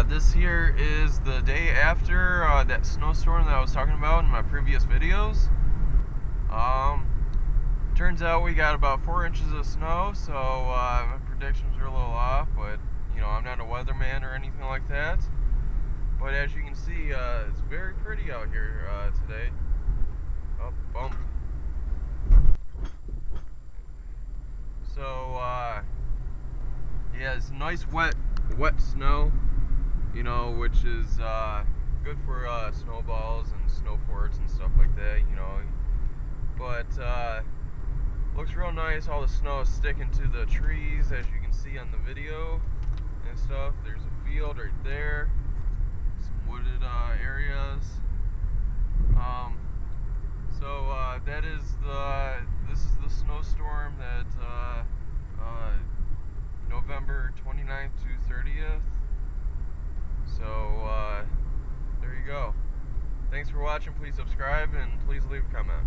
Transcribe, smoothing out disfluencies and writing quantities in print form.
This here is the day after that snowstorm that I was talking about in my previous videos. Turns out we got about 4 inches of snow, so my predictions are a little off, but you know, I'm not a weatherman or anything like that. But as you can see, it's very pretty out here today. Oh, bump. So, yeah, it's nice wet snow, you know, which is good for snowballs and snow forts and stuff like that, you know. But looks real nice. All the snow is sticking to the trees, as you can see on the video and stuff. There's a field right there, some wooded areas. So this is the snowstorm that November 29th to 30th. So there you go. Thanks for watching. Please subscribe and please leave a comment.